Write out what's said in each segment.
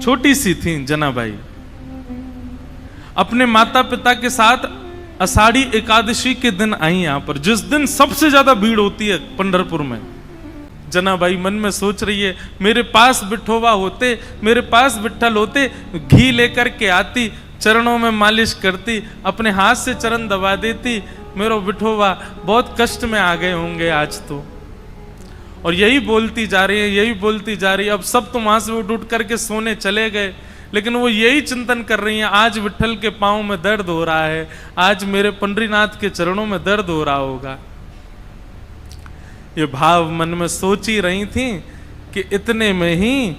छोटी सी थी जनाबाई, अपने माता पिता के साथ आषाढ़ी एकादशी के दिन आई यहां पर, जिस दिन सबसे ज्यादा भीड़ होती है पंढरपुर में। जनाबाई मन में सोच रही है, मेरे पास बिठोवा होते, मेरे पास विठ्ठल होते, घी लेकर के आती, चरणों में मालिश करती, अपने हाथ से चरण दबा देती, मेरा विठोवा बहुत कष्ट में आ गए होंगे आज तो। और यही बोलती जा रही है, यही बोलती जा रही है। अब सब तो वहां से उठ करके सोने चले गए, लेकिन वो यही चिंतन कर रही हैं, आज विठ्ठल के पांव में दर्द हो रहा है, आज मेरे पंडरीनाथ के चरणों में दर्द हो रहा होगा। ये भाव मन में सोच ही रही थी कि इतने में ही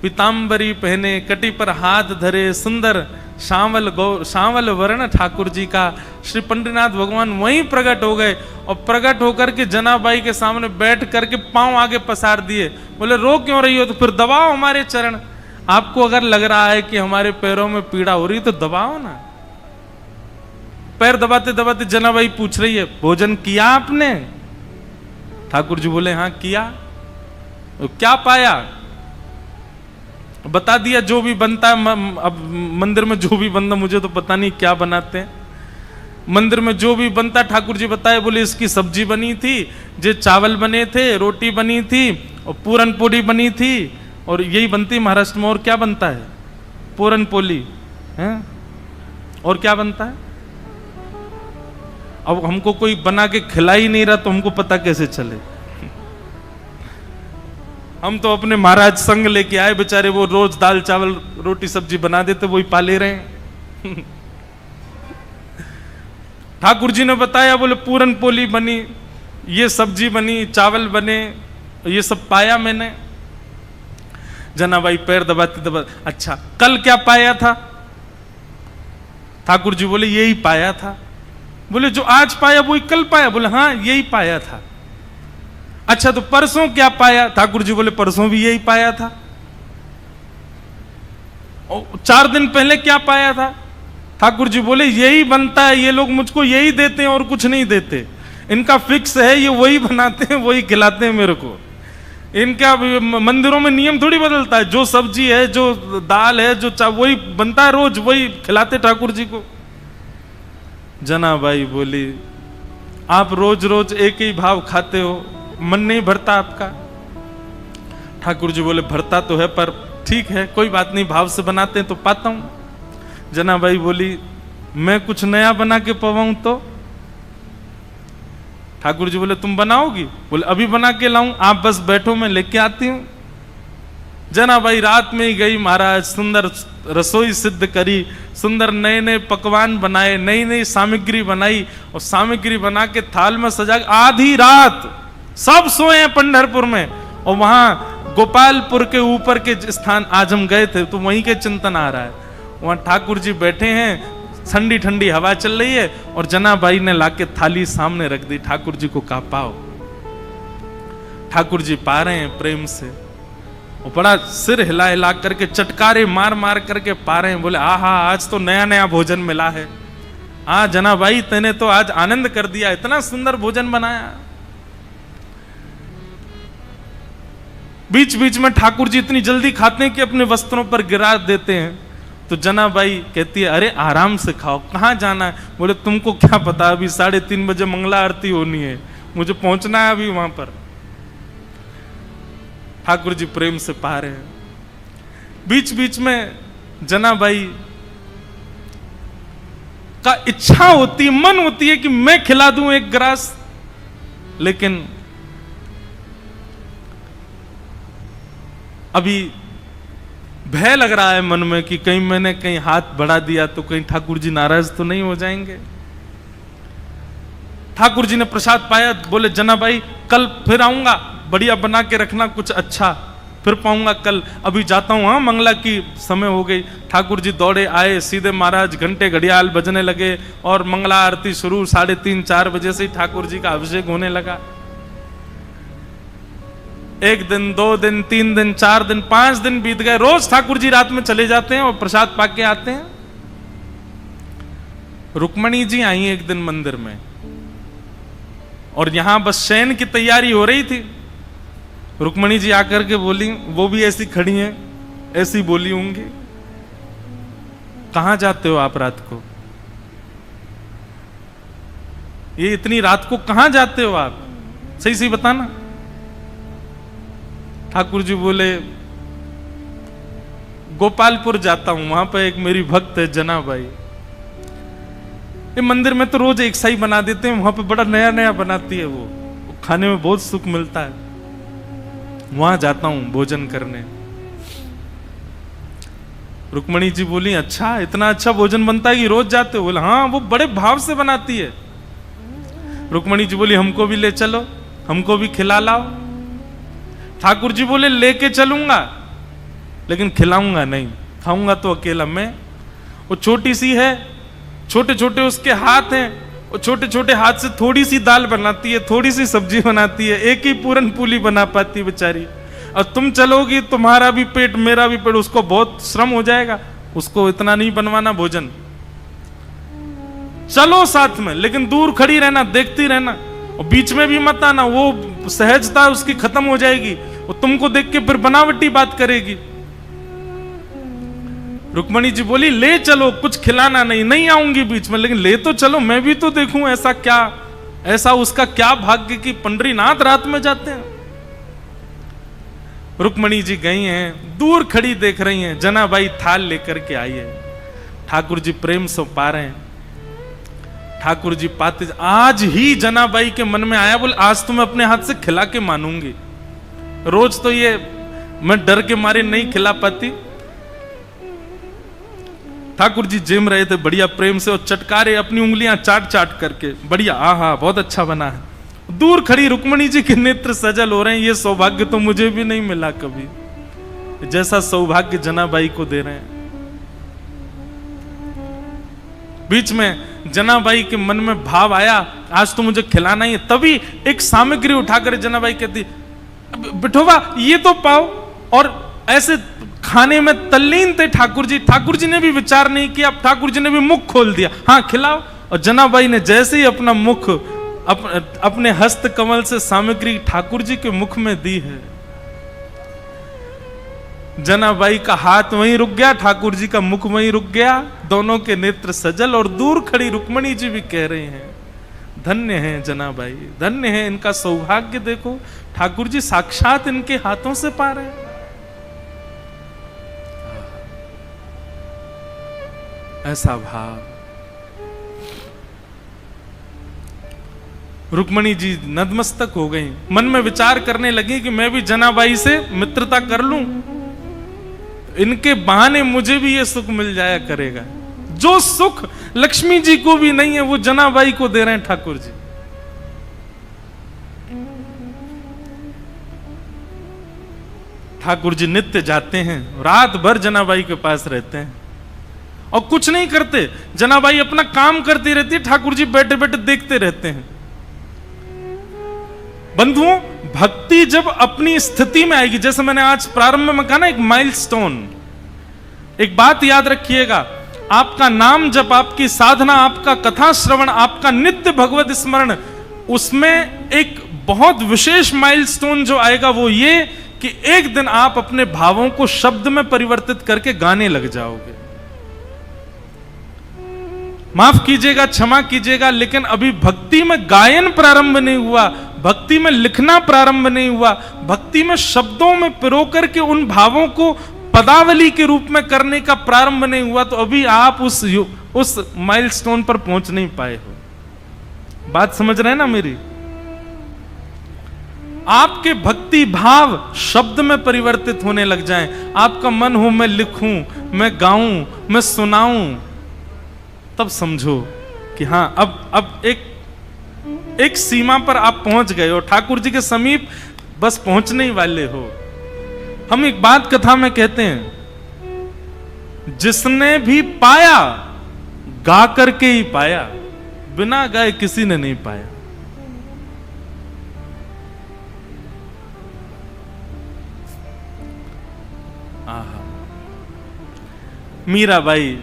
पीताम्बरी पहने, कटी पर हाथ धरे, सुंदर श्यामल वर्ण ठाकुर जी का श्री पंडरीनाथ भगवान वहीं प्रकट हो गए। और प्रकट होकर के जनाबाई के सामने बैठ करके पांव आगे पसार दिए, बोले रो क्यों रही हो, तो फिर दबाओ हमारे चरण। आपको अगर लग रहा है कि हमारे पैरों में पीड़ा हो रही तो दबाओ ना। पैर दबाते दबाते जनाबाई पूछ रही है, भोजन किया आपने? ठाकुर जी बोले हाँ किया। तो क्या पाया? बता दिया जो भी बनता है। अब मंदिर में जो भी बनता, मुझे तो पता नहीं क्या बनाते हैं मंदिर में, जो भी बनता ठाकुर जी बताए। बोले इसकी सब्जी बनी थी, जे चावल बने थे, रोटी बनी थी और पूरन पोली बनी थी, और यही बनती महाराष्ट्र में। और क्या बनता है? पूरन पोली है। और क्या बनता है? अब हमको कोई बना के खिला ही नहीं रहा तो हमको पता कैसे चले। हम तो अपने महाराज संग लेके आए, बेचारे वो रोज दाल चावल रोटी सब्जी बना देते, वही पाले रहे हैं। ठाकुर जी ने बताया, बोले पूरन पोली बनी, ये सब्जी बनी, चावल बने, ये सब पाया मैंने। जनाबाई पैर दबाते दबाते, अच्छा कल क्या पाया था? ठाकुर जी बोले यही पाया था। बोले जो आज पाया वही कल पाया? बोले हाँ यही पाया था। अच्छा तो परसों क्या पाया? ठाकुर जी बोले परसों भी यही पाया था। और 4 दिन पहले क्या पाया था? ठाकुर जी बोले यही बनता है, ये लोग मुझको यही देते हैं और कुछ नहीं देते, इनका फिक्स है, ये वही बनाते हैं वही खिलाते हैं मेरे को। इनका मंदिरों में नियम थोड़ी बदलता है, जो सब्जी है, जो दाल है, जो वही बनता है, रोज वही खिलाते ठाकुर जी को। जनाबाई बोली आप रोज रोज एक ही भाव खाते हो, मन नहीं भरता आपका? ठाकुर जी बोले भरता तो है, पर ठीक है कोई बात नहीं, भाव से बनाते हैं तो पाता हूं। जनाबाई बोली मैं कुछ नया बना के पवाऊं तो? ठाकुर जी बोले तुम बनाओगी? बोले अभी बना के लाऊं, आप बस बैठो मैं लेके आती हूं। जनाबाई रात में ही गई, महाराज सुंदर रसोई सिद्ध करी, सुंदर नए नए पकवान बनाए, नई नई सामग्री बनाई, और सामग्री बना के थाल में सजा। आधी रात सब सोए हैं पंढरपुर में, और वहां गोपालपुर के ऊपर के स्थान आज हम गए थे तो वहीं के चिंतन आ रहा है। वहां ठाकुर जी बैठे हैं, ठंडी ठंडी हवा चल रही है, और जनाबाई ने लाके थाली सामने रख दी। ठाकुर जी को कहा पाओ। ठाकुर जी पा रहे हैं प्रेम से, और बड़ा सिर हिला हिला करके, चटकारे मार मार करके पा रहे हैं। बोले आहा आज तो नया नया भोजन मिला है। हाँ जनाबाई तेने तो आज आनंद कर दिया, इतना सुंदर भोजन बनाया। बीच बीच में ठाकुर जी इतनी जल्दी खाते हैं कि अपने वस्त्रों पर गिरा देते हैं। तो जनाबाई कहती है अरे आराम से खाओ, कहाँ जाना है? बोले तुमको क्या पता, अभी 3:30 बजे मंगला आरती होनी है, मुझे पहुंचना है अभी वहां पर। ठाकुर जी प्रेम से पा रहे हैं। बीच बीच में जनाबाई का इच्छा होती, मन होती है कि मैं खिला दूं एक ग्रास, लेकिन अभी भय लग रहा है मन में कि कहीं मैंने कहीं हाथ बढ़ा दिया तो कहीं ठाकुर जी नाराज तो नहीं हो जाएंगे। ठाकुर जी ने प्रसाद पाया, बोले जनाबाई कल फिर आऊंगा, बढ़िया बना के रखना कुछ अच्छा, फिर पाऊंगा कल, अभी जाता हूं, हाँ मंगला की समय हो गई। ठाकुर जी दौड़े आए, सीधे महाराज घंटे घड़ियाल बजने लगे, और मंगला आरती शुरू 3:30-4 बजे से ही ठाकुर जी का अभिषेक होने लगा। 1 दिन 2 दिन 3 दिन 4 दिन 5 दिन बीत गए। रोज ठाकुर जी रात में चले जाते हैं और प्रसाद पाके आते हैं। रुक्मणी जी आई एक दिन मंदिर में, और यहां बस शयन की तैयारी हो रही थी। रुक्मणी जी आकर के बोली, वो भी ऐसी खड़ी हैं, ऐसी बोली होंगी, कहां जाते हो आप रात को? ये इतनी रात को कहां जाते हो आप? सही सही बताना। ठाकुर जी बोले, गोपालपुर जाता हूं, वहां पर एक मेरी भक्त है जनाबाई, ये मंदिर में तो रोज एक सा ही बना देते हैं, वहां पे बड़ा नया नया बनाती है, वो खाने में बहुत सुख मिलता है, वहां जाता हूं भोजन करने। रुक्मणी जी बोली, अच्छा इतना अच्छा भोजन बनता है कि रोज जाते हो? बोले हाँ, वो बड़े भाव से बनाती है। रुक्मणी जी बोली, हमको भी ले चलो, हमको भी खिला लाओ। ठाकुर जी बोले, लेके चलूंगा लेकिन खिलाऊंगा नहीं, खाऊंगा तो अकेला मैं। वो छोटी सी है, छोटे छोटे उसके हाथ हैं, वो छोटे छोटे हाथ से थोड़ी सी दाल बनाती है, थोड़ी सी सब्जी बनाती है, एक ही पूरन पूली बना पाती है बेचारी। और तुम चलोगी, तुम्हारा भी पेट मेरा भी पेट, उसको बहुत श्रम हो जाएगा, उसको इतना नहीं बनवाना भोजन। चलो साथ में, लेकिन दूर खड़ी रहना, देखती रहना, और बीच में भी मत आना, वो सहजता उसकी खत्म हो जाएगी, वो तुमको देख के फिर बनावटी बात करेगी। रुक्मणी जी बोली, ले चलो, कुछ खिलाना नहीं, नहीं आऊंगी बीच में, लेकिन ले तो चलो, मैं भी तो देखूं ऐसा क्या, ऐसा उसका क्या भाग्य कि पंडरीनाथ रात में जाते हैं। रुक्मणी जी गई हैं, दूर खड़ी देख रही हैं, जनाबाई थाल लेकर के आई है, ठाकुर जी प्रेम से पा रहे हैं। ठाकुर जी पाते, आज ही जनाबाई के मन में आया, बोले आज तो मैं अपने हाथ से खिला के मानूंगी, रोज तो ये मैं डर के मारे नहीं खिला पाती। ठाकुर जी जिम रहे थे बढ़िया प्रेम से, और चटकारे अपनी उंगलियां चाट चाट करके, बढ़िया, आहा बहुत अच्छा बना है। दूर खड़ी रुक्मणी जी के नेत्र सजल हो रहे हैं, ये सौभाग्य तो मुझे भी नहीं मिला कभी, जैसा सौभाग्य जनाबाई को दे रहे हैं। बीच में जनाबाई के मन में भाव आया, आज तो मुझे खिलाना ही है, तभी एक सामग्री उठाकर जनाबाई कहती, बिठोबा ये तो पाओ, और ऐसे खाने में तल्लीन थे ठाकुर जी। ठाकुर जी ने भी विचार नहीं किया, ठाकुर जी ने भी मुख खोल दिया, हाँ खिलाओ। और जनाबाई ने जैसे ही अपना मुख अपने हस्त कमल से सामग्री ठाकुर जी के मुख में दी है, जनाबाई का हाथ वहीं रुक गया, ठाकुर जी का मुख वहीं रुक गया, दोनों के नेत्र सजल। और दूर खड़ी रुक्मणी जी भी कह रही हैं, धन्य है जनाबाई, धन्य है, इनका सौभाग्य देखो, ठाकुर जी साक्षात इनके हाथों से पा रहे हैं। ऐसा भाव। रुक्मणी जी नतमस्तक हो गई, मन में विचार करने लगी कि मैं भी जनाबाई से मित्रता कर लूं, इनके बहाने मुझे भी ये सुख मिल जाया करेगा। जो सुख लक्ष्मी जी को भी नहीं है, वो जनाबाई को दे रहे हैं ठाकुर जी। ठाकुर जी नित्य जाते हैं, रात भर जनाबाई के पास रहते हैं और कुछ नहीं करते, जनाबाई अपना काम करती रहती है, ठाकुर जी बैठे बैठे देखते रहते हैं। बंधुओं, भक्ति जब अपनी स्थिति में आएगी, जैसे मैंने आज प्रारंभ में कहा ना, एक माइलस्टोन, एक बात याद रखिएगा, आपका नाम जब, आपकी साधना, आपका कथा श्रवण, आपका नित्य भगवत स्मरण, उसमें एक बहुत विशेष माइलस्टोन जो आएगा वो ये कि एक दिन आप अपने भावों को शब्द में परिवर्तित करके गाने लग जाओगे। माफ कीजिएगा, क्षमा कीजिएगा, लेकिन अभी भक्ति में गायन प्रारंभ नहीं हुआ, भक्ति में लिखना प्रारंभ नहीं हुआ, भक्ति में शब्दों में पिरो करके उन भावों को पदावली के रूप में करने का प्रारंभ नहीं हुआ, तो अभी आप उस माइलस्टोन पर पहुंच नहीं पाए हो। बात समझ रहे हैं ना मेरी? आपके भक्ति भाव शब्द में परिवर्तित होने लग जाएं, आपका मन हो मैं लिखूं, मैं गाऊं, मैं सुनाऊं, तब समझो कि हां अब एक सीमा पर आप पहुंच गए हो, ठाकुर जी के समीप बस पहुंचने ही वाले हो। हम एक बात कथा में कहते हैं, जिसने भी पाया गा करके ही पाया, बिना गाए किसी ने नहीं पाया। मीराबाई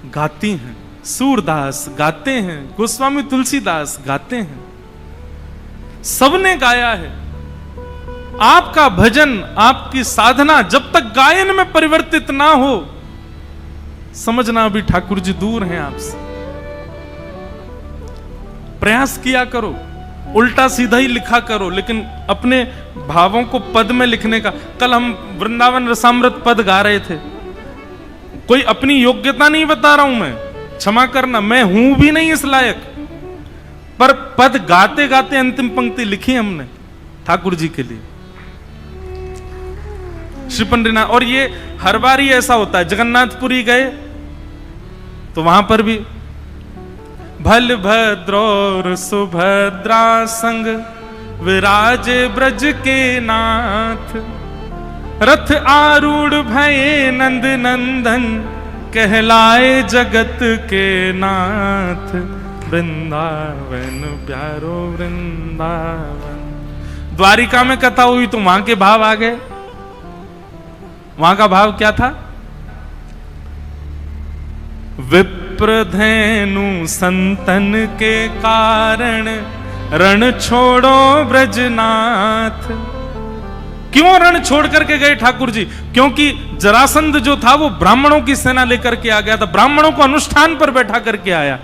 गाती हैं, सूरदास गाते हैं, गोस्वामी तुलसीदास गाते हैं, सबने गाया है। आपका भजन, आपकी साधना जब तक गायन में परिवर्तित ना हो, समझना अभी ठाकुर जी दूर हैं आपसे। प्रयास किया करो, उल्टा सीधा ही लिखा करो, लेकिन अपने भावों को पद में लिखने का। कल हम वृंदावन रसामृत पद गा रहे थे। कोई अपनी योग्यता नहीं बता रहा हूं मैं, क्षमा करना, मैं हूं भी नहीं इस लायक, पर पद गाते गाते अंतिम पंक्ति लिखी हमने ठाकुर जी के लिए, श्री पंडिना। और ये हर बार ही ऐसा होता है। जगन्नाथपुरी गए तो वहां पर भी भल भद्र और सुभद्रा संग विराजे ब्रज के नाथ, रथ आरूढ़ भये नंद नंदन कहलाए जगत के नाथ। वृंदावन प्यारो वृंदावन। द्वारिका में कथा हुई तो वहां के भाव आ गए। वहां का भाव क्या था? विप्रधेनु संतन के कारण रण छोड़ो ब्रजनाथ। क्यों रण छोड़ करके गए ठाकुर जी? क्योंकि जरासंध जो था वो ब्राह्मणों की सेना लेकर के आ गया था, ब्राह्मणों को अनुष्ठान पर बैठा करके आया।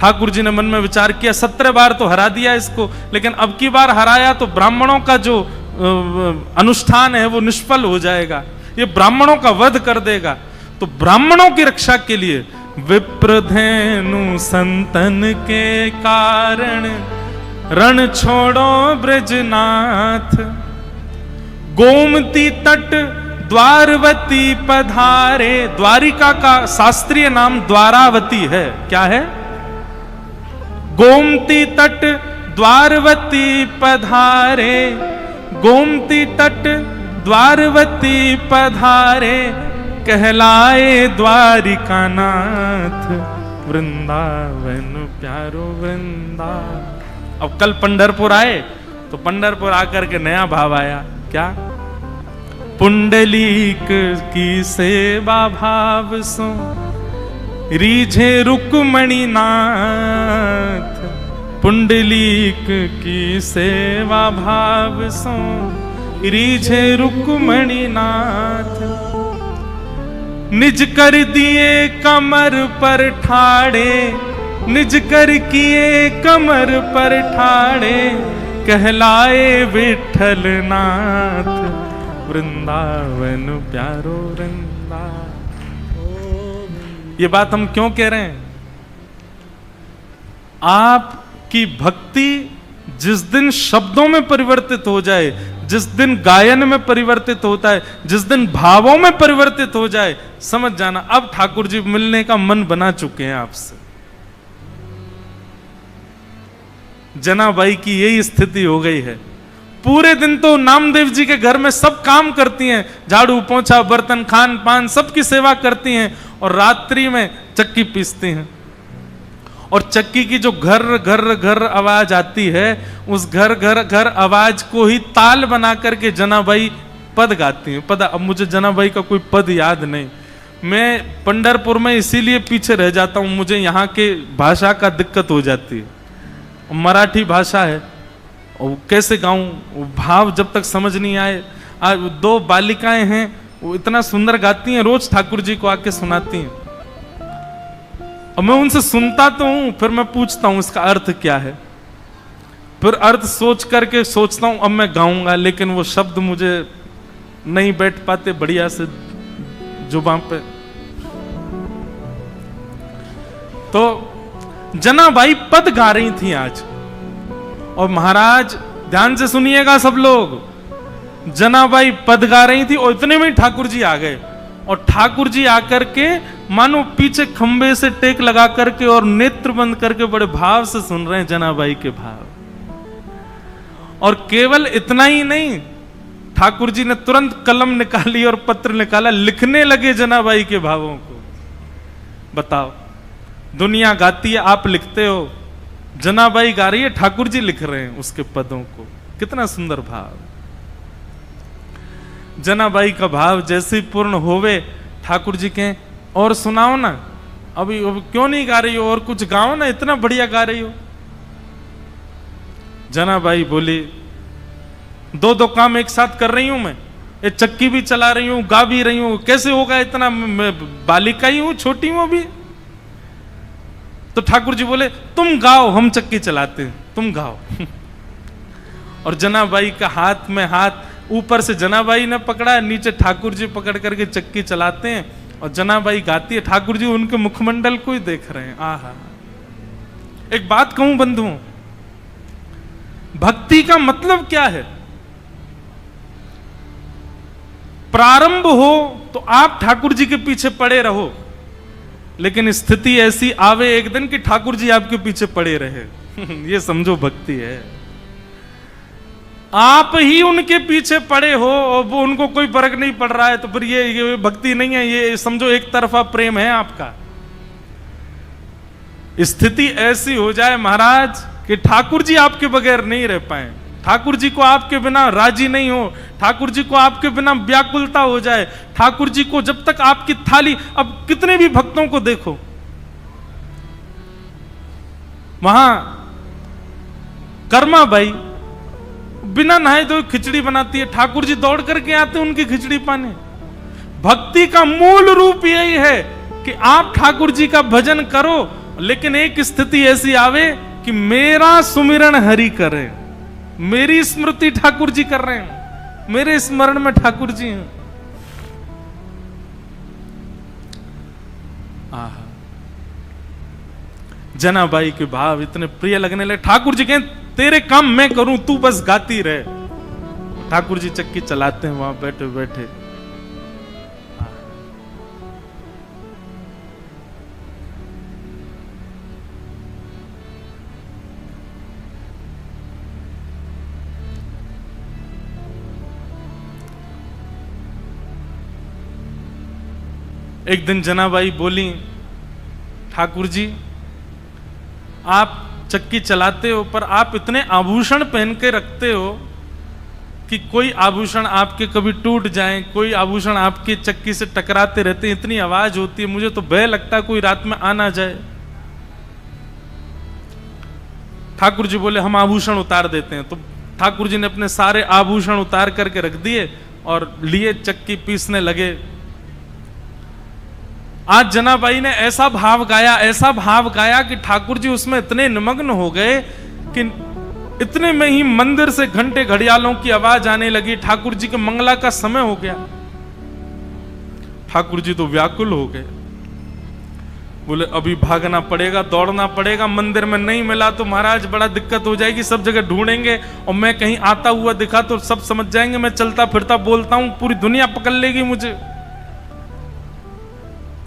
ठाकुर जी ने मन में विचार किया, 17 बार तो हरा दिया इसको, लेकिन अब की बार हराया तो ब्राह्मणों का जो अनुष्ठान है वो निष्फल हो जाएगा, ये ब्राह्मणों का वध कर देगा। तो ब्राह्मणों की रक्षा के लिए विप्रधेनु संतन के कारण रण छोड़ो ब्रजनाथ। गोमती तट द्वारवती पधारे। द्वारिका का शास्त्रीय नाम द्वारावती है। क्या है? गोमती तट द्वारवती पधारे। गोमती तट द्वारवती पधारे कहलाए द्वारिका नाथ। वृंदावन प्यारो वृंदावन। अब कल पंढरपुर आए तो पंढरपुर आकर के नया भाव आया। क्या? पुंडलीक की सेवा भाव सो रीझे रुक्मणी नाथ। पुंडलीक की सेवा भाव सो रीझे रुक्मणी नाथ। निज कर दिए कमर पर ठाड़े। निज कर किए कमर पर ठाड़े कहलाए विठल नाथ। वृंदावन प्यारो वृंदावन। ये बात हम क्यों कह रहे हैं? आपकी भक्ति जिस दिन शब्दों में परिवर्तित हो जाए, जिस दिन गायन में परिवर्तित होता है, जिस दिन भावों में परिवर्तित हो जाए, समझ जाना अब ठाकुर जी मिलने का मन बना चुके हैं आपसे। जनाबाई की यही स्थिति हो गई है। पूरे दिन तो नामदेव जी के घर में सब काम करती हैं, झाड़ू पोंछा बर्तन खान पान सबकी सेवा करती हैं, और रात्रि में चक्की पीसती हैं। और चक्की की जो घर घर घर आवाज आती है, उस घर घर घर आवाज को ही ताल बना करके जनाबाई पद गाती हैं। पद, अब मुझे जनाबाई का कोई पद याद नहीं। मैं पंढरपुर में इसीलिए पीछे रह जाता हूँ, मुझे यहाँ के भाषा का दिक्कत हो जाती है। मराठी भाषा है, और कैसे गाऊं? भाव जब तक समझ नहीं आए। आज 2 बालिकाएं हैं, वो इतना सुंदर गाती हैं, रोज ठाकुर जी को आके सुनाती हैं। और मैं उनसे सुनता तो हूं, फिर मैं पूछता हूं इसका अर्थ क्या है। फिर अर्थ सोच करके सोचता हूं अब मैं गाऊंगा, लेकिन वो शब्द मुझे नहीं बैठ पाते बढ़िया से जुबान पे। तो जनाबाई पद गा रही थी आज, और महाराज ध्यान से सुनिएगा सब लोग। जनाबाई पद गा रही थी और इतने में ठाकुर जी आ गए। और ठाकुर जी आकर के मानो पीछे खंबे से टेक लगा करके और नेत्र बंद करके बड़े भाव से सुन रहे हैं जनाबाई के भाव। और केवल इतना ही नहीं, ठाकुर जी ने तुरंत कलम निकाली और पत्र निकाला, लिखने लगे जनाबाई के भावों को। बताओ, दुनिया गाती है, आप लिखते हो। जनाबाई गा रही है, ठाकुर जी लिख रहे हैं उसके पदों को। कितना सुंदर भाव। जनाबाई का भाव जैसे पूर्ण होवे, ठाकुर जी कहें और सुनाओ ना। अभी क्यों नहीं गा रही हो, और कुछ गाओ ना, इतना बढ़िया गा रही हो। जनाबाई बोली, दो दो काम एक साथ कर रही हूं मैं, ये चक्की भी चला रही हूं, गा भी रही हूं, कैसे होगा इतना, मैं बालिका ही हूं, छोटी हूं अभी। तो ठाकुर जी बोले, तुम गाओ, हम चक्की चलाते हैं, तुम गाओ। और जनाबाई का हाथ में हाथ, ऊपर से जनाबाई ने पकड़ा, नीचे ठाकुर जी पकड़ करके चक्की चलाते हैं, और जनाबाई गाती है, ठाकुर जी उनके मुखमंडल को ही देख रहे हैं। आहा। एक बात कहूं बंधुओं, भक्ति का मतलब क्या है? प्रारंभ हो तो आप ठाकुर जी के पीछे पड़े रहो, लेकिन स्थिति ऐसी आवे एक दिन कि ठाकुर जी आपके पीछे पड़े रहे। ये समझो भक्ति है। आप ही उनके पीछे पड़े हो और वो, उनको कोई फर्क नहीं पड़ रहा है, तो फिर ये भक्ति नहीं है, ये समझो एक तरफा प्रेम है आपका। स्थिति ऐसी हो जाए महाराज कि ठाकुर जी आपके बगैर नहीं रह पाए, ठाकुर जी को आपके बिना राजी नहीं हो, ठाकुर जी को आपके बिना व्याकुलता हो जाए, ठाकुर जी को जब तक आपकी थाली, अब कितने भी भक्तों को देखो, वहां कर्मा बाई बिना नहाए धोए खिचड़ी बनाती है, ठाकुर जी दौड़ करके आते उनकी खिचड़ी पाने। भक्ति का मूल रूप यही है कि आप ठाकुर जी का भजन करो, लेकिन एक स्थिति ऐसी आवे कि मेरा सुमिरन हरि करे, मेरी स्मृति ठाकुर जी कर रहे हैं, मेरे स्मरण में ठाकुर जी हैं। आहा। जनाबाई के भाव इतने प्रिय लगने लगे। ठाकुर जी कहें, तेरे काम मैं करूं, तू बस गाती रहे। ठाकुर जी चक्की चलाते हैं वहां बैठे बैठे। एक दिन जनाबाई बोली, ठाकुर जी आप चक्की चलाते हो, पर आप इतने आभूषण पहन के रखते हो कि कोई आभूषण आपके कभी टूट जाए, कोई आभूषण आपकी चक्की से टकराते रहते हैं, इतनी आवाज होती है, मुझे तो भय लगता है कोई रात में आ ना जाए। ठाकुर जी बोले, हम आभूषण उतार देते हैं। तो ठाकुर जी ने अपने सारे आभूषण उतार करके रख दिए और लिए चक्की पीसने लगे। आज जनाबाई ने ऐसा भाव गाया कि ठाकुर जी उसमें इतने निमग्न हो गए कि इतने में ही मंदिर से घंटे घड़ियालों की आवाज आने लगी। ठाकुर जी के मंगला का समय हो गया। ठाकुर जी तो व्याकुल हो गए, बोले अभी भागना पड़ेगा, दौड़ना पड़ेगा, मंदिर में नहीं मिला तो महाराज बड़ा दिक्कत हो जाएगी, सब जगह ढूंढेंगे और मैं कहीं आता हुआ दिखा तो सब समझ जाएंगे मैं चलता फिरता बोलता हूं, पूरी दुनिया पकड़ लेगी मुझे,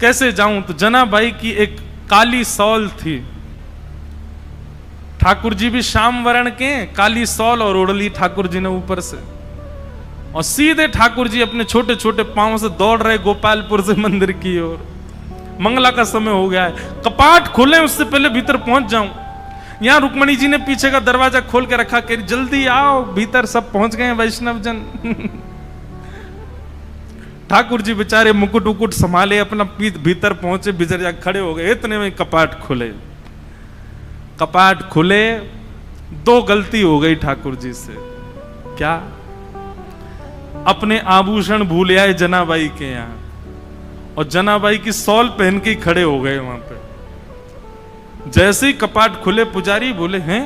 कैसे जाऊं। तो जनाबाई की एक काली सौल थी, ठाकुर जी भी श्याम वर्ण के, काली सौल और ओढ़ ली ठाकुर जी ने ऊपर से, और सीधे ठाकुर जी अपने छोटे छोटे पांव से दौड़ रहे गोपालपुर से मंदिर की ओर। मंगला का समय हो गया है, कपाट खोले उससे पहले भीतर पहुंच जाऊं। यहां रुक्मणी जी ने पीछे का दरवाजा खोल के रखा, कह जल्दी आओ भीतर, सब पहुंच गए वैष्णव जन। ठाकुर जी बेचारे मुकुट उकुट संभाले, अपना भीतर पहुंचे, भीतर जा खड़े हो गए। इतने में कपाट खुले। कपाट खुले, दो गलती हो गई ठाकुर जी से। क्या? अपने आभूषण भूल आए जनाबाई के यहां, और जनाबाई की सौल पहन के खड़े हो गए वहां पे। जैसे ही कपाट खुले, पुजारी बोले, हैं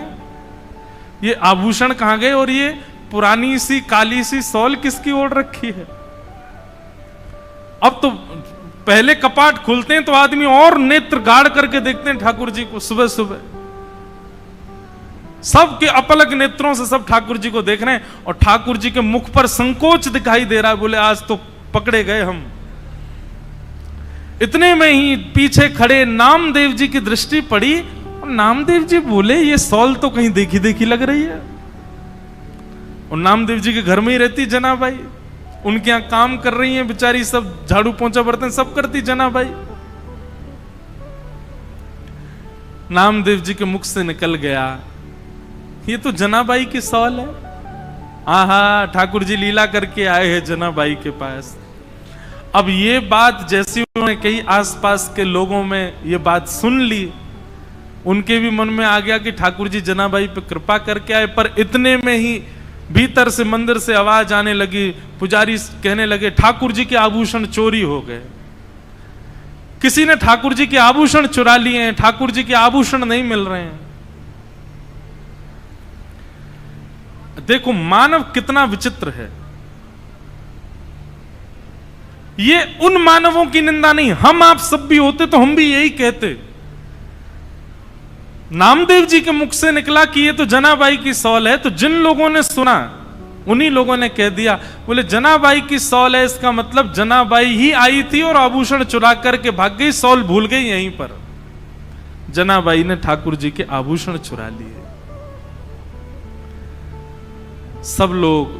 ये आभूषण कहां गए, और ये पुरानी सी काली सी सौल किसकी ओढ़ रखी है? अब तो पहले कपाट खुलते हैं तो आदमी और नेत्र गाड़ करके देखते हैं ठाकुर जी को। सुबह सुबह सबके अपलक नेत्रों से सब ठाकुर जी को देख रहे हैं, और ठाकुर जी के मुख पर संकोच दिखाई दे रहा है। बोले आज तो पकड़े गए हम। इतने में ही पीछे खड़े नामदेव जी की दृष्टि पड़ी, और नामदेव जी बोले ये सौल तो कहीं देखी देखी लग रही है। और नामदेव जी के घर में ही रहती जनाबाई, उनके यहां काम कर रही हैं बेचारी, सब झाड़ू पोंछा बर्तन सब करती जनाबाई। नामदेव जी के मुख से निकल गया, ये तो जनाबाई की सौल है। आहा, ठाकुर जी लीला करके आए हैं जनाबाई के पास। अब ये बात जैसी उन्होंने कई आसपास के लोगों में ये बात सुन ली, उनके भी मन में आ गया कि ठाकुर जी जनाबाई पे कृपा करके आए। पर इतने में ही भीतर से मंदिर से आवाज आने लगी, पुजारी कहने लगे ठाकुर जी के आभूषण चोरी हो गए, किसी ने ठाकुर जी के आभूषण चुरा लिए हैं, ठाकुर जी के आभूषण नहीं मिल रहे हैं। देखो मानव कितना विचित्र है। ये उन मानवों की निंदा नहीं, हम आप सब भी होते तो हम भी यही कहते। नामदेव जी के मुख से निकला कि ये तो जनाबाई की सौल है, तो जिन लोगों ने सुना उन्हीं लोगों ने कह दिया, बोले जनाबाई की सौल है, इसका मतलब जनाबाई ही आई थी और आभूषण चुरा करके भाग गई, सौल भूल गई यहीं पर। जनाबाई ने ठाकुर जी के आभूषण चुरा लिए। सब लोग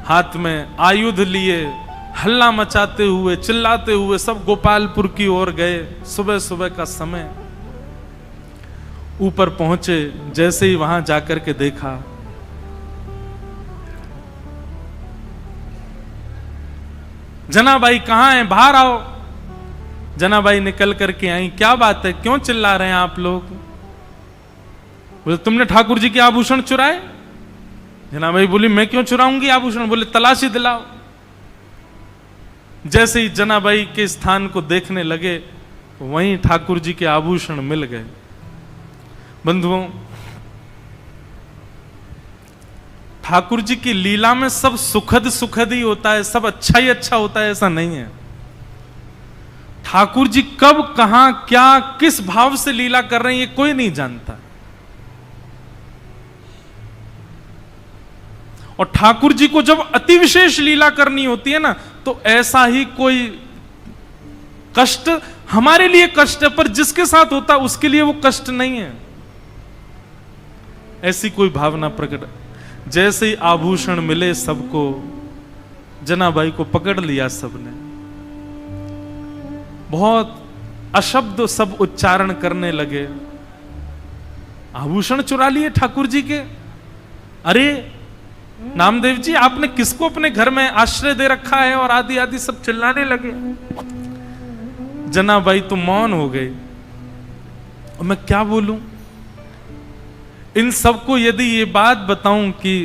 हाथ में आयुध लिए हल्ला मचाते हुए चिल्लाते हुए सब गोपालपुर की ओर गए। सुबह सुबह का समय, ऊपर पहुंचे, जैसे ही वहां जाकर के देखा, जनाबाई कहां है, बाहर आओ। जनाबाई निकल करके आई, क्या बात है, क्यों चिल्ला रहे हैं आप लोग? बोले तुमने ठाकुर जी के आभूषण चुराए। जनाबाई बोली मैं क्यों चुराऊंगी आभूषण? बोले तलाशी दिलाओ। जैसे ही जनाबाई के स्थान को देखने लगे, वहीं ठाकुर जी के आभूषण मिल गए। बंधुओं, ठाकुर जी की लीला में सब सुखद सुखद ही होता है, सब अच्छा ही अच्छा होता है, ऐसा नहीं है। ठाकुर जी कब कहां क्या किस भाव से लीला कर रहे हैं ये कोई नहीं जानता। और ठाकुर जी को जब अति विशेष लीला करनी होती है ना, तो ऐसा ही कोई कष्ट हमारे लिए कष्ट है, पर जिसके साथ होता है उसके लिए वो कष्ट नहीं है, ऐसी कोई भावना प्रकट। जैसे ही आभूषण मिले सबको, जनाबाई को पकड़ लिया सबने, बहुत अशब्द सब उच्चारण करने लगे। आभूषण चुरा लिए ठाकुर जी के। अरे नामदेव जी, आपने किसको अपने घर में आश्रय दे रखा है? और आदि आदि सब चिल्लाने लगे। जनाबाई तो मौन हो गई, और मैं क्या बोलूं इन सबको? यदि ये बात बताऊं कि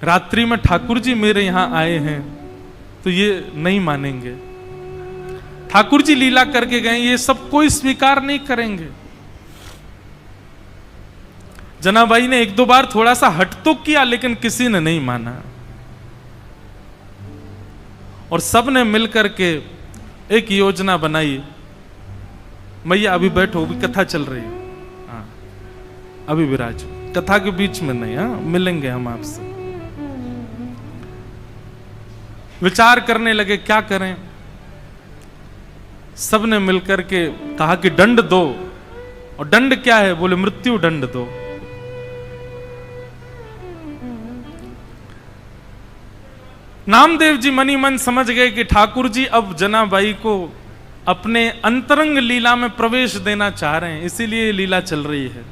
रात्रि में ठाकुर जी मेरे यहां आए हैं, तो ये नहीं मानेंगे। ठाकुर जी लीला करके गए, ये सब कोई स्वीकार नहीं करेंगे। जनाबाई ने एक दो बार थोड़ा सा हट तो किया, लेकिन किसी ने नहीं माना। और सबने मिलकर के एक योजना बनाई। मैया अभी बैठो, अभी कथा चल रही है, हाँ अभी विराज, कथा के बीच में नहीं, हाँ मिलेंगे हम आपसे। विचार करने लगे क्या करें। सबने मिलकर के कहा कि दंड दो। और दंड क्या है? बोले मृत्यु दंड दो। नामदेव जी मनी मन समझ गए कि ठाकुर जी अब जनाबाई को अपने अंतरंग लीला में प्रवेश देना चाह रहे हैं, इसीलिए लीला चल रही है।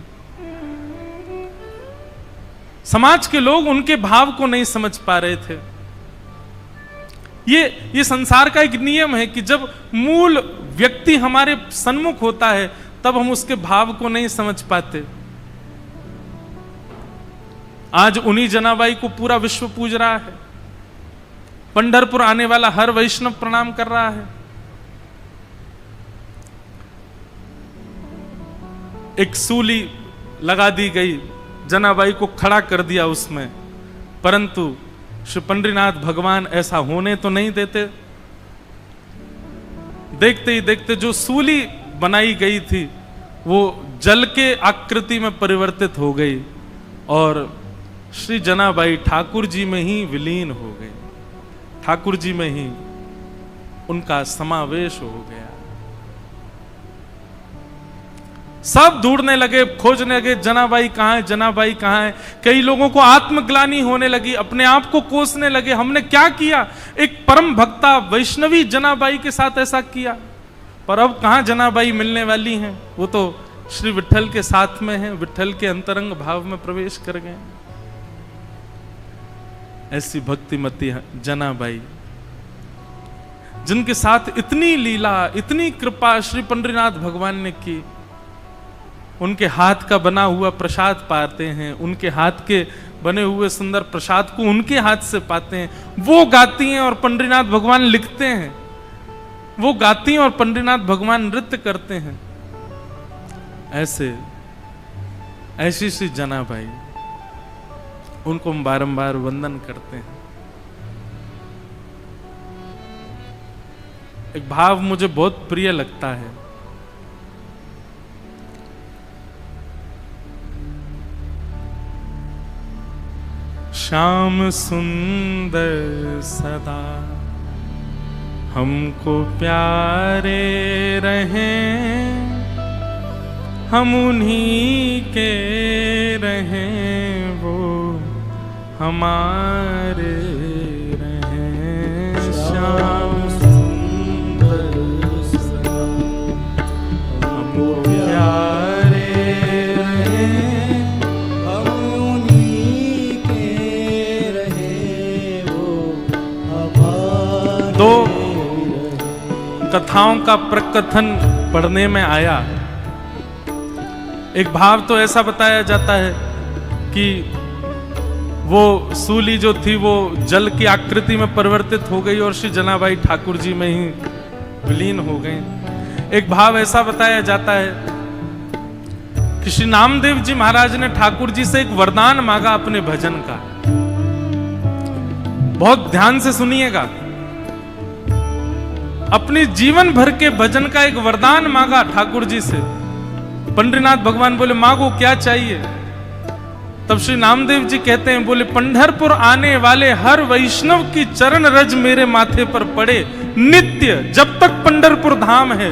समाज के लोग उनके भाव को नहीं समझ पा रहे थे। ये संसार का एक नियम है कि जब मूल व्यक्ति हमारे सन्मुख होता है, तब हम उसके भाव को नहीं समझ पाते। आज उन्हीं जनाबाई को पूरा विश्व पूज रहा है। पंढरपुर आने वाला हर वैष्णव प्रणाम कर रहा है। एक सूली लगा दी गई, जनाबाई को खड़ा कर दिया उसमें, परंतु श्री पंडरीनाथ भगवान ऐसा होने तो नहीं देते। देखते ही देखते जो सूली बनाई गई थी वो जल के आकृति में परिवर्तित हो गई और श्री जनाबाई ठाकुर जी में ही विलीन हो गई, ठाकुर जी में ही उनका समावेश हो गया। सब ढूंढने लगे, खोजने लगे, जनाबाई कहां है, जनाबाई कहां है। कई लोगों को आत्मग्लानि होने लगी, अपने आप को कोसने लगे, हमने क्या किया? एक परम भक्ता वैष्णवी जनाबाई के साथ ऐसा किया। पर अब कहां जनाबाई मिलने वाली हैं? वो तो श्री विट्ठल के साथ में हैं, विट्ठल के अंतरंग भाव में प्रवेश कर गए। ऐसी भक्तिमती जनाबाई, जिनके साथ इतनी लीला, इतनी कृपा श्री पंडरीनाथ भगवान ने की। उनके हाथ का बना हुआ प्रसाद पाते हैं, उनके हाथ के बने हुए सुंदर प्रसाद को उनके हाथ से पाते हैं। वो गाती हैं और पंडरीनाथ भगवान लिखते हैं, वो गाती हैं और पंडरीनाथ भगवान नृत्य करते हैं। ऐसी सी जनाबाई, उनको हम बारंबार वंदन करते हैं। एक भाव मुझे बहुत प्रिय लगता है। श्याम सुंदर सदा हमको प्यारे रहें, हम उन्हीं के रहें, वो हमारे रहें। श्याम सुंदर सदा हमको प्यारे रहें, हम उन्हीं के रहें, वो हमारे। दो कथाओं का प्रकथन पढ़ने में आया। एक भाव तो ऐसा बताया जाता है कि वो सूली जो थी वो जल की आकृति में परिवर्तित हो गई और श्री जनाबाई ठाकुर जी में ही विलीन हो गई। एक भाव ऐसा बताया जाता है कि श्री नामदेव जी महाराज ने ठाकुर जी से एक वरदान मांगा अपने भजन का। बहुत ध्यान से सुनिएगा। अपने जीवन भर के भजन का एक वरदान मांगा ठाकुर जी से। पंडरीनाथ भगवान बोले मांगो क्या चाहिए? तब श्री नामदेव जी कहते हैं, बोले पंढरपुर आने वाले हर वैष्णव की चरण रज मेरे माथे पर पड़े नित्य। जब तक पंढरपुर धाम है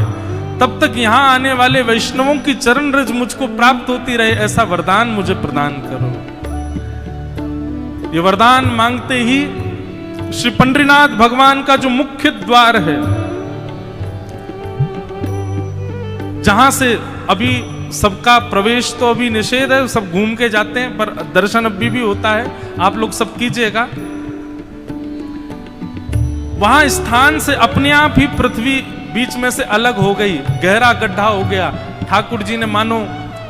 तब तक यहां आने वाले वैष्णवों की चरण रज मुझको प्राप्त होती रहे, ऐसा वरदान मुझे प्रदान करो। ये वरदान मांगते ही श्री पंडरीनाथ भगवान का जो मुख्य द्वार है, जहां से अभी सबका प्रवेश तो अभी निषेध है, सब घूम के जाते हैं, पर दर्शन अभी भी होता है, आप लोग सब कीजिएगा। वहां स्थान से अपने आप ही पृथ्वी बीच में से अलग हो गई, गहरा गड्ढा हो गया। ठाकुर जी ने मानो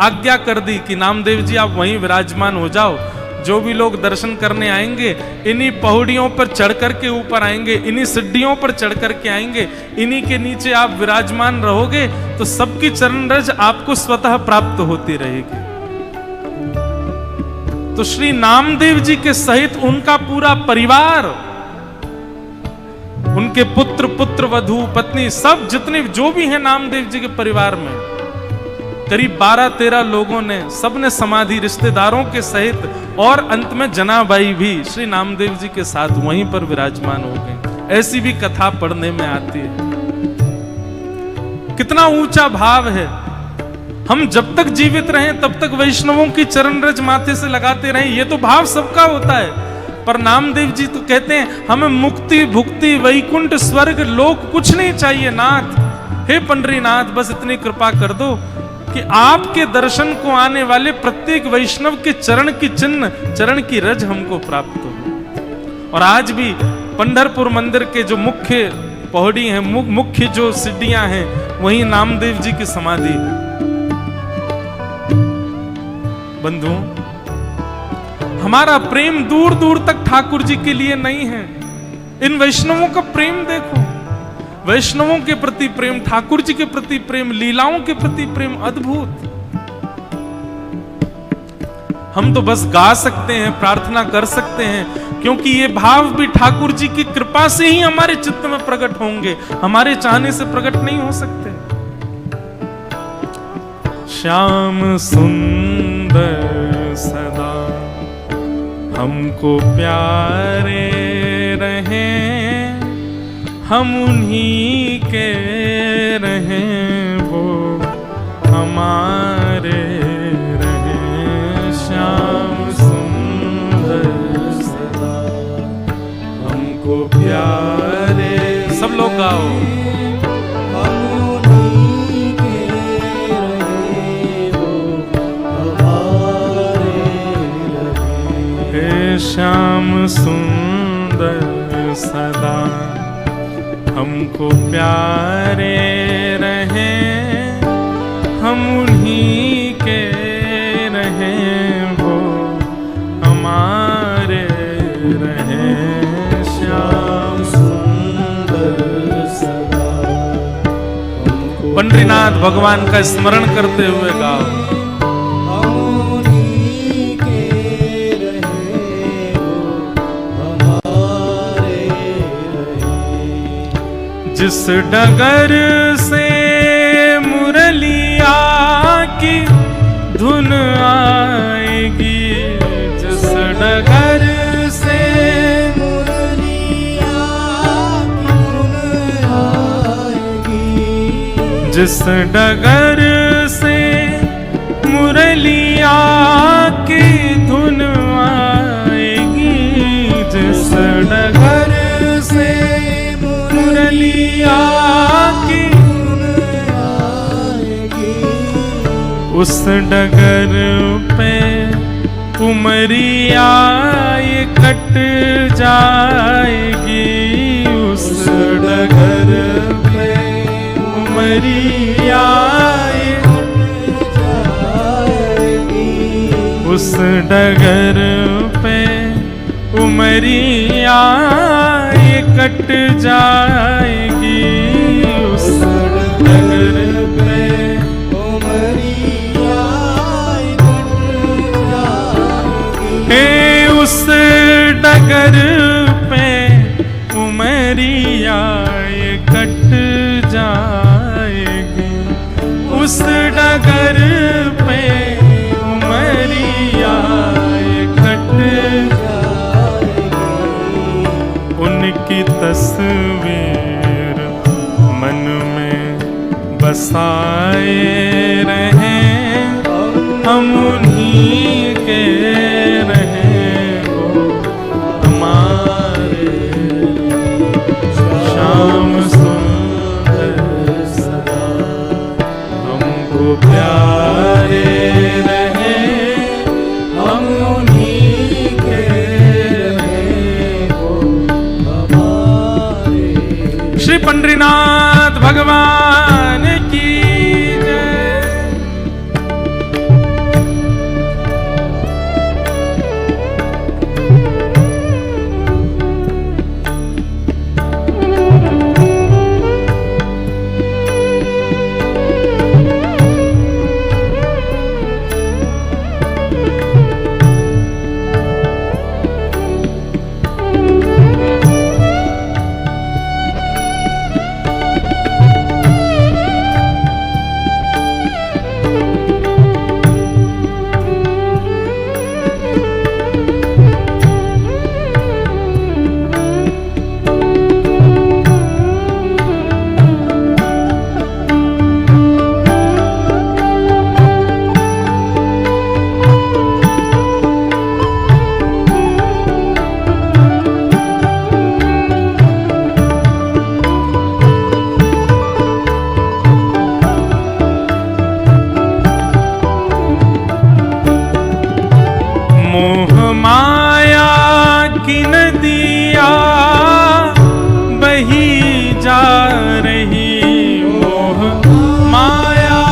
आज्ञा कर दी कि नामदेव जी आप वहीं विराजमान हो जाओ। जो भी लोग दर्शन करने आएंगे इन्हीं पहाड़ियों पर चढ़ करके ऊपर आएंगे, इन्हीं सिड्डियों पर चढ़ करके आएंगे, इन्हीं के नीचे आप विराजमान रहोगे तो सबकी चरण रज आपको स्वतः प्राप्त होती रहेगी। तो श्री नामदेव जी के सहित उनका पूरा परिवार, उनके पुत्र, पुत्र वधू, पत्नी, सब जितने जो भी हैं नामदेव जी के परिवार में, करीब 12-13 लोगों ने, सबने समाधि रिश्तेदारों के सहित, और अंत में जनाबाई भी श्री नामदेव जी के साथ वहीं पर विराजमान हो गए। ऐसी भी कथा पढ़ने में आती है। कितना ऊंचा भाव है। हम जब तक जीवित रहें तब तक वैष्णवों की चरण रज माथे से लगाते रहें, ये तो भाव सबका होता है। पर नामदेव जी तो कहते हैं हमें मुक्ति, भुक्ति, वैकुंठ, स्वर्ग, लोक कुछ नहीं चाहिए नाथ। हे पंडरीनाथ, बस इतनी कृपा कर दो कि आपके दर्शन को आने वाले प्रत्येक वैष्णव के चरण की चिन्ह, चरण की रज हमको प्राप्त हो। और आज भी पंढरपुर मंदिर के जो मुख्य पौड़ी हैं, मुख्य जो सीढ़ियां हैं, वहीं नामदेव जी की समाधि है। बंधुओं, हमारा प्रेम दूर दूर तक ठाकुर जी के लिए नहीं है। इन वैष्णवों का प्रेम देखो, वैष्णवों के प्रति प्रेम, ठाकुर जी के प्रति प्रेम, लीलाओं के प्रति प्रेम अद्भुत। हम तो बस गा सकते हैं, प्रार्थना कर सकते हैं, क्योंकि ये भाव भी ठाकुर जी की कृपा से ही हमारे चित्त में प्रकट होंगे, हमारे चाहने से प्रकट नहीं हो सकते। श्याम सुंदर सदा हमको प्यारे रहें, हम उन्हीं के रहें, वो हमारे रहें। श्याम सुंदर सदा हमको प्यारे, सब लोग गाओ। हम उन्हीं के रहें, वो हमारे रहें। हे श्याम सुंदर सुंदर सदा हमको प्यारे रहें, हम उन्हीं के रहें, वो हमारे रहें। श्याम सुंदर सदा हमको पंडरीनाथ भगवान का स्मरण करते हुए गाओ। हम उन्हीं के रहे, वो हमारे रहे। जिस डगर से मुरलिया की धुन आएगी, जिस डगर से मुरलिया की धुन आएगी, जिस डगर से मुरलिया की धुन आएगी, जिस डगर से मुरलिया की धुन आएगी, उस डगर पे उमरिया ये कट जाएगी, उस डगर पे उमरिया ये कट जाएगी, उस डगर पे उमरिया ये कट जाएगी, उस डगर पे उमरिया कट जाएगी। हे उस डगर पे उमरिया ये कट जाएगी, उस डगर पे उमरिया ये कट जाएगी। उनकी तस्वीर मन में बसाए रहें, हम उन्हीं के रहें, वो हमारे श्याम सुंदर सदा हमको प्यारे रहें, हम उन्हीं के रहें, वो हमारे श्री पंडरीनाथ भगवान की जय। मोह माया की नदिया बही जा रही, मोह माया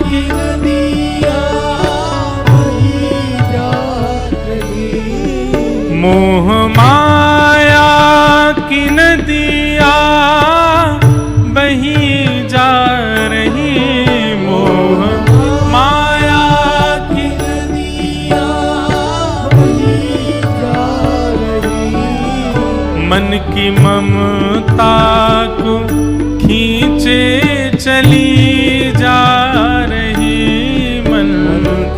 की नदिया बही जा रही, मन की ममता को खींचे चली जा रही, मन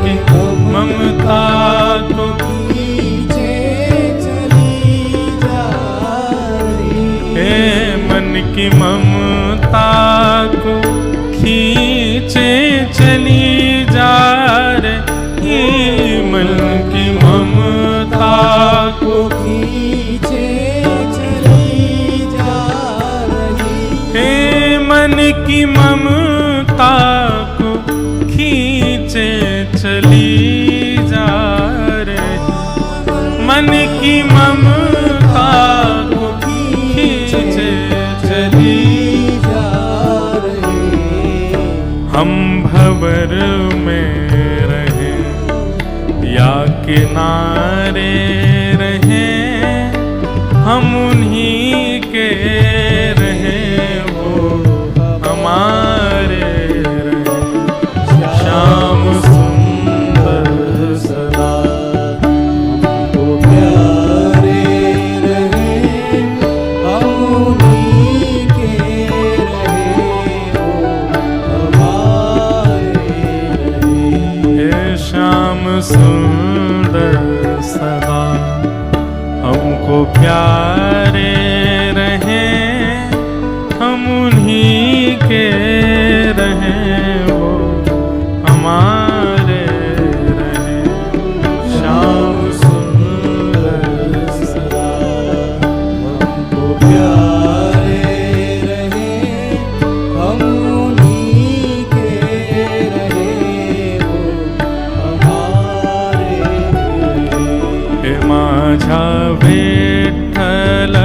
की ममता को खींचे चली जा रही, मन की ममता को खींचे चली जा रही, मन की ममता को खींचे चली जा रही, हे मन की ममता को खींचे चली जा रही, मन की ममता सरोवर में रहे या किनारे रहे, हम उन्हीं के रहे, वो हमारे रहे। श्याम सुंदर सदा हमको प्यारे रहे, हम उन्हीं के रहे, वो हमारे रहे। हे श्याम सुंदर सदा हमको प्यारे रहे, हम उन्हीं के रहे, वो हमारे रहे। श्याम सुंदर सदा हमको प्यारे रहे, हम उन्हीं के रहे, वो हमारे रहे। हे माझा विठ्ठल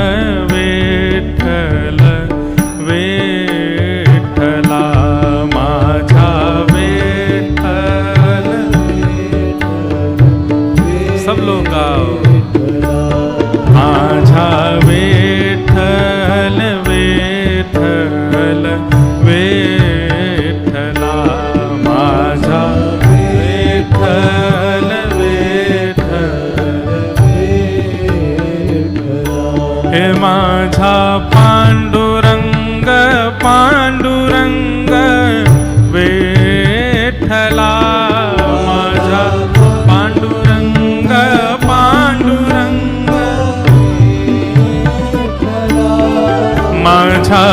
विठ्ठल विठ्ठला, माझा विठ्ठल। सब लोग गाओ। माझा विठ्ठल विठ्ठल विठ्ठला, माझा विठ्ठल हे माझा पांडुरंग पांडुरंग विठ्ठला, माझा पांडुरंग पांडुरंग, माझा